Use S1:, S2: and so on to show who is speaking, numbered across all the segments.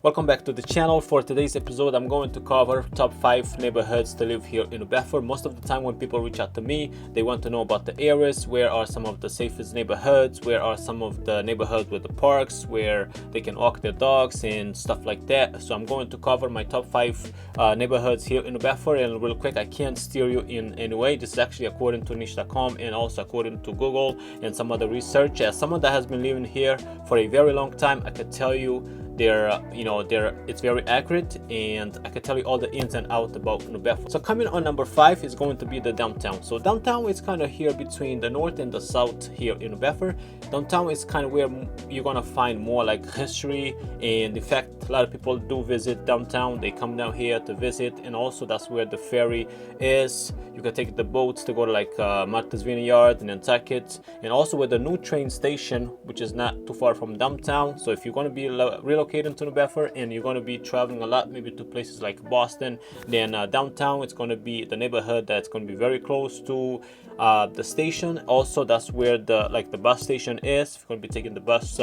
S1: Welcome back to the channel. For today's episode, I'm going to cover top 5 neighborhoods to live here in Bedford. Most of the time when people reach out to me, they want to know about the areas, where are some of the safest neighborhoods, where are some of the neighborhoods with the parks, where they can walk their dogs and stuff like that. So I'm going to cover my top 5 neighborhoods here in Bedford. And real quick, I can't steer you in any way. This is actually according to niche.com and also according to Google and some other research. As someone that has been living here for a very long time, I could tell you it's very accurate, and I can tell you all the ins and outs about New Bedford. So coming on number 5 is going to be the downtown. So downtown is kind of here between the north and the south here in New Bedford. Downtown is kind of where you're gonna find more like history, and in fact a lot of people do visit downtown. They come down here to visit, and also that's where the ferry is. You can take the boats to go to like Martha's Vineyard and Nantucket, and also with the new train station, which is not too far from downtown. So if you're going to be relocating to New Bedford and you're going to be traveling a lot, maybe to places like Boston, then downtown it's going to be the neighborhood that's going to be very close to the station. Also, that's where the bus station is. If you're going to be taking the bus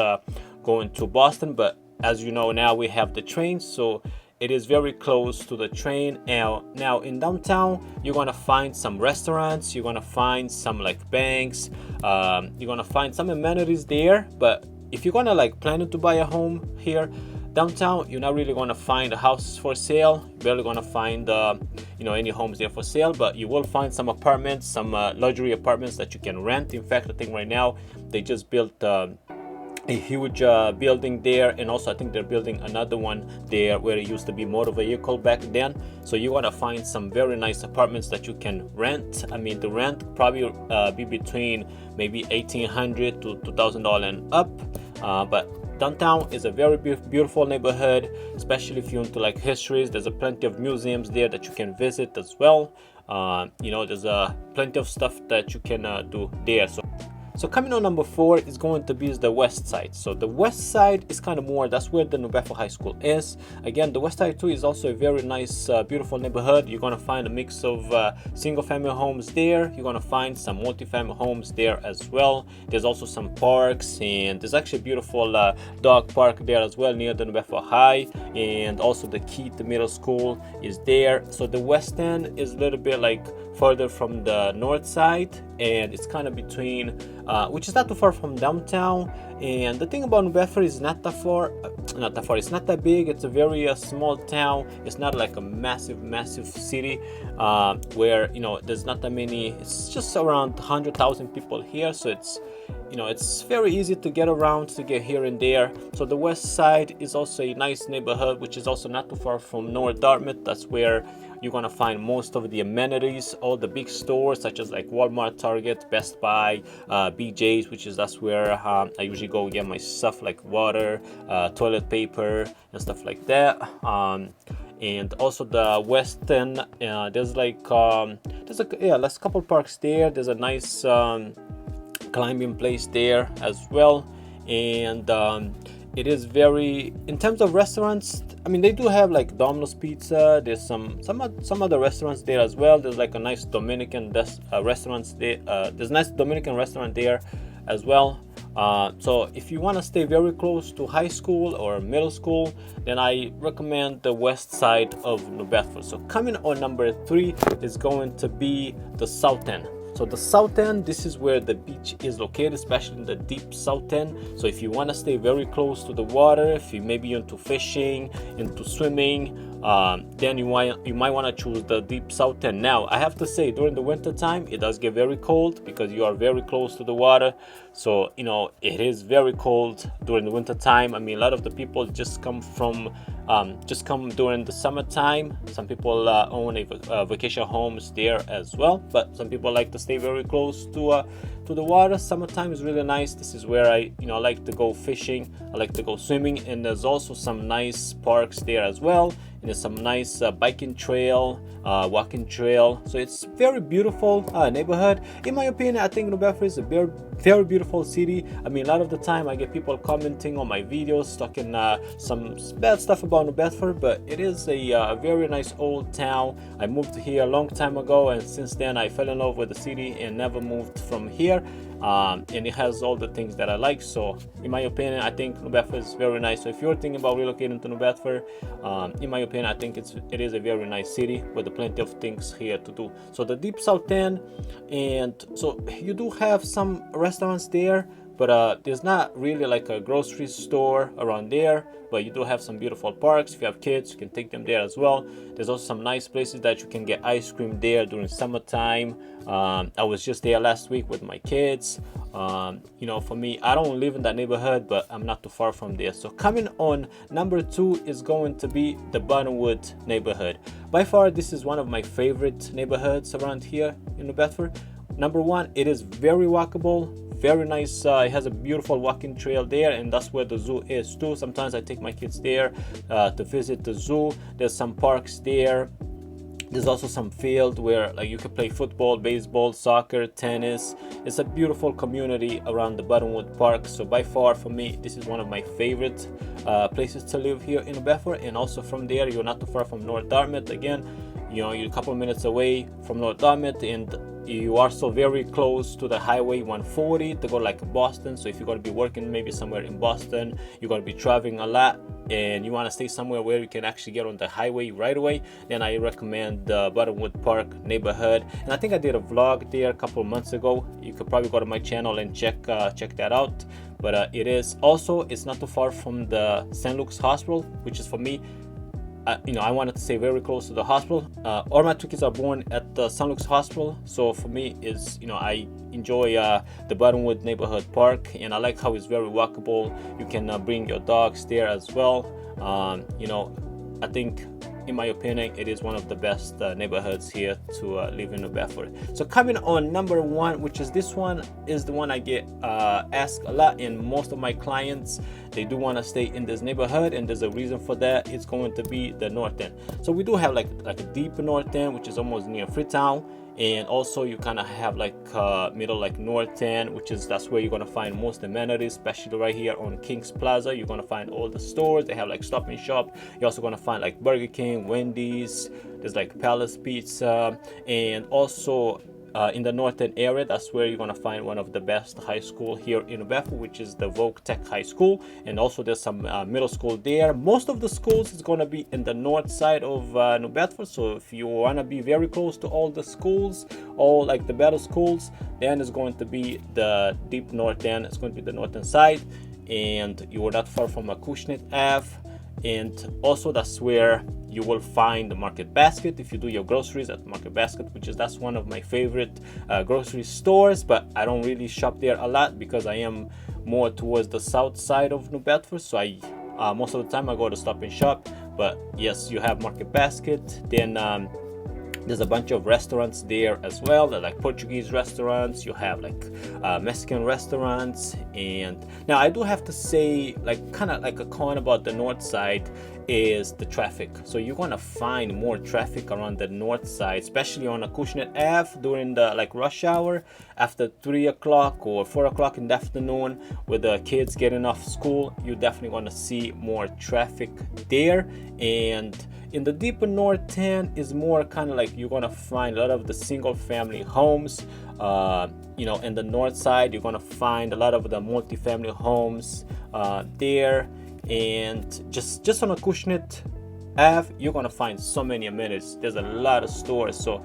S1: going to Boston, but as you know, now we have the train, so it is very close to the train. Now in downtown, you're gonna find some restaurants, you're gonna find some like banks, you're gonna find some amenities there. But if you're gonna like planning to buy a home here downtown, you're not really gonna find houses for sale. You're barely gonna find any homes there for sale, but you will find some apartments, some luxury apartments that you can rent. In fact, I think right now they just built a huge building there, and also I think they're building another one there where it used to be motor vehicle back then. So you want to find some very nice apartments that you can rent. I mean, the rent probably be between maybe $1,800 to $2,000 and up, but downtown is a very beautiful neighborhood, especially if you're into like histories. There's plenty of museums there that you can visit as well. There's plenty of stuff that you can do there. So coming on number 4 is going to be the west side. So the west side is kind of more, that's where the New Bedford High School is. Again, the west side too is also a very nice, beautiful neighborhood. You're going to find a mix of single family homes there. You're going to find some multi-family homes there as well. There's also some parks, and there's actually a beautiful dog park there as well near the New Bedford High, and also the Keith Middle School is there. So the west end is a little bit like further from the north side, and it's kind of between which is not too far from downtown. And the thing about New Bedford is not that far, it's not that big. It's a very small town. It's not like a massive city where there's not that many. It's just around 100,000 people here, so it's very easy to get around, to get here and there. So the west side is also a nice neighborhood, which is also not too far from North Dartmouth. That's where you're gonna find most of the amenities, all the big stores such as like Walmart, Target, Best Buy, BJ's, that's where I usually go get my stuff like water, toilet paper and stuff like that. And also the west end, there's a couple parks there. There's a nice climbing place there as well, and it is very, in terms of restaurants, I mean, they do have like Domino's Pizza. There's some other restaurants there as well. There's like a nice Dominican restaurants there. There's a nice Dominican restaurant there as well. So if you want to stay very close to high school or middle school, then I recommend the west side of New Bedford. So coming on number 3 is going to be the south end. So the south end, this is where the beach is located, especially in the deep south end. So if you want to stay very close to the water, if you maybe into fishing, into swimming, then you might want to choose the deep south end. Now, I have to say, during the winter time, it does get very cold because you are very close to the water. So, it is very cold during the winter time. I mean, a lot of the people just come during the summertime. Some people own vacation homes there as well, but some people like to stay very close to the water. Summertime is really nice. This is where I like to go fishing. I like to go swimming, and there's also some nice parks there as well. And there's some nice biking trail, walking trail. So it's very beautiful neighborhood. In my opinion, I think New Bedford is a very beautiful city. I mean, a lot of the time I get people commenting on my videos talking some bad stuff about New Bedford, but it is a very nice old town. I moved here a long time ago, and since then I fell in love with the city and never moved from here. there, and it has all the things that I like. So in my opinion, I think New Bedford is very nice. So if you're thinking about relocating to New Bedford, in my opinion, I think it is a very nice city with plenty of things here to do. So the deep south end, and so you do have some restaurants there, but there's not really like a grocery store around there. But you do have some beautiful parks. If you have kids, you can take them there as well. There's also some nice places that you can get ice cream there during summertime. I was just there last week with my kids. You know, for me, I don't live in that neighborhood, but I'm not too far from there. So coming on number 2 is going to be the Buttonwood neighborhood. By far, this is one of my favorite neighborhoods around here in New Bedford. Number 1, it is very walkable, very nice. It has a beautiful walking trail there, and that's where the zoo is too. Sometimes I take my kids there to visit the zoo. There's some parks there. There's also some field where like you can play football, baseball, soccer, tennis. It's a beautiful community around the Buttonwood Park. So by far for me, this is one of my favorite places to live here in Bedford. And also from there, you're not too far from North Dartmouth. Again, you know, you're a couple of minutes away from North Dartmouth, and you are so very close to the highway 140 to go like Boston. So if you're going to be working maybe somewhere in Boston, you're going to be traveling a lot, and you want to stay somewhere where you can actually get on the highway right away, then I recommend the Buttonwood Park neighborhood. And I think I did a vlog there a couple of months ago. You could probably go to my channel and check that out. But it's not too far from the St. Luke's Hospital, which is for me, you know, I wanted to stay very close to the hospital. All my 2 kids are born at the St. Luke's Hospital, so for me, is, you know, I enjoy the Buttonwood Neighborhood Park, and I like how it's very walkable. You can bring your dogs there as well. You know, I think, in my opinion, it is one of the best neighborhoods here to live in New Bedford. So coming on number 1, which is this one, is the one I get asked a lot, and most of my clients, they do want to stay in this neighborhood, and there's a reason for that. It's going to be the North End. So we do have like a deep North End, which is almost near Freetown. And also you kind of have like middle like North End, that's where you're going to find most amenities, especially right here on King's Plaza. You're going to find all the stores. They have like Stop and Shop. You're also going to find like Burger King, Wendy's, there's like Palace Pizza, and also in the North End area, that's where you're going to find one of the best high school here in New Bedford, which is the Vogue Tech High School. And also there's some middle school there. Most of the schools is going to be in the north side of New Bedford. So if you want to be very close to all the schools, all like the better schools, then it's going to be the deep North End. It's going to be the northern side, and you are not far from Acushnet Ave. And also that's where you will find the Market Basket if you do your groceries at Market Basket, that's one of my favorite grocery stores. But I don't really shop there a lot because I am more towards the south side of New Bedford. So I most of the time I go to Stop and Shop. But yes, you have Market Basket. Then there's a bunch of restaurants there as well. They're like Portuguese restaurants. You have like Mexican restaurants. And now I do have to say, like, kind of like a con about the north side is the traffic. So you're gonna find more traffic around the north side, especially on Acushnet Ave during the like rush hour after 3 o'clock or 4 o'clock in the afternoon with the kids getting off school. You're definitely gonna see more traffic there. And in the deeper north end is more kind of like you're gonna find a lot of the single family homes. You know, in the north side you're gonna find a lot of the multi-family homes there. And just on Acushnet Ave, you're gonna find so many amenities. There's a lot of stores, so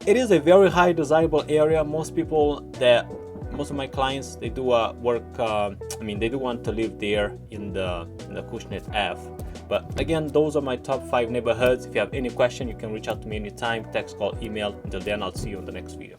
S1: it is a very high desirable area. Most of my clients, they do work. They do want to live there in the Acushnet Ave. But again, those are my top 5 neighborhoods. If you have any question, you can reach out to me anytime, text, call, email. Until then, I'll see you in the next video.